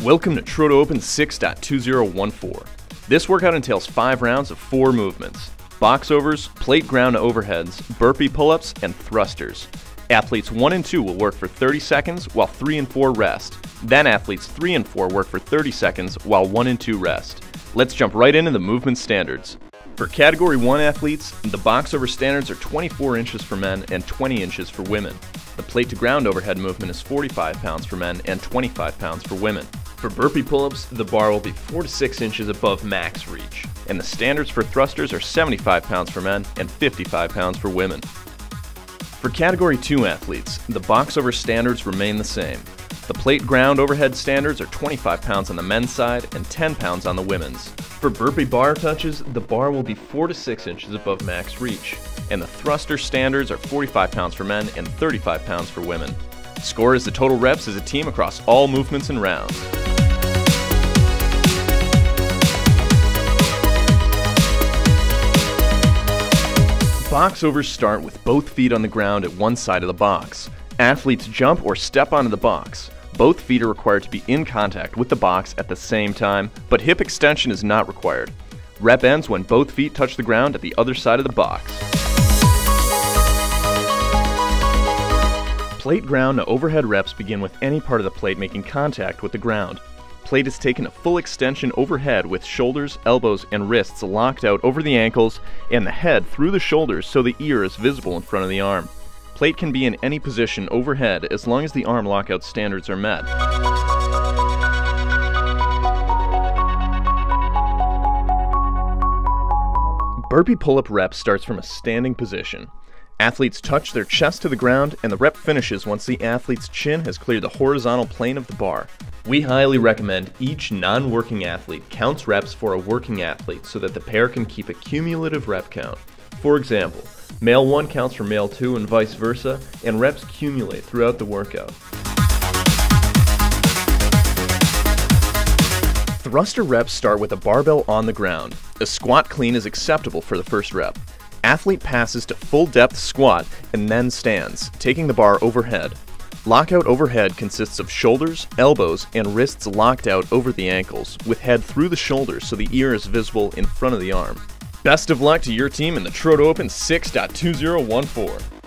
Welcome to Trodo Open 6.2014. This workout entails 5 rounds of 4 movements: box overs, plate ground overheads, burpee pull-ups, and thrusters. Athletes 1 and 2 will work for 30 seconds while 3 and 4 rest. Then athletes 3 and 4 work for 30 seconds while 1 and 2 rest. Let's jump right into the movement standards. For Category 1 athletes, the box over standards are 24 inches for men and 20 inches for women. The plate to ground overhead movement is 45 pounds for men and 25 pounds for women. For burpee pull-ups, the bar will be 4 to 6 inches above max reach, and the standards for thrusters are 75 pounds for men and 55 pounds for women. For Category 2 athletes, the box over standards remain the same. The plate ground overhead standards are 25 pounds on the men's side and 10 pounds on the women's. For burpee bar touches, the bar will be 4 to 6 inches above max reach, and the thruster standards are 45 pounds for men and 35 pounds for women. Score is the total reps as a team across all movements and rounds. Box overs start with both feet on the ground at one side of the box. Athletes jump or step onto the box. Both feet are required to be in contact with the box at the same time, but hip extension is not required. Rep ends when both feet touch the ground at the other side of the box. Plate ground to overhead reps begin with any part of the plate making contact with the ground. Plate is taken a full extension overhead with shoulders, elbows, and wrists locked out over the ankles and the head through the shoulders so the ear is visible in front of the arm. Plate can be in any position overhead as long as the arm lockout standards are met. Burpee pull-up rep starts from a standing position. Athletes touch their chest to the ground, and the rep finishes once the athlete's chin has cleared the horizontal plane of the bar. We highly recommend each non-working athlete counts reps for a working athlete so that the pair can keep a cumulative rep count. For example, male 1 counts for male 2 and vice versa, and reps accumulate throughout the workout. Thruster reps start with a barbell on the ground. A squat clean is acceptable for the first rep. Athlete passes to full depth squat and then stands, taking the bar overhead. Lockout overhead consists of shoulders, elbows, and wrists locked out over the ankles, with head through the shoulders so the ear is visible in front of the arm. Best of luck to your team in the Trodo Open 6.2014.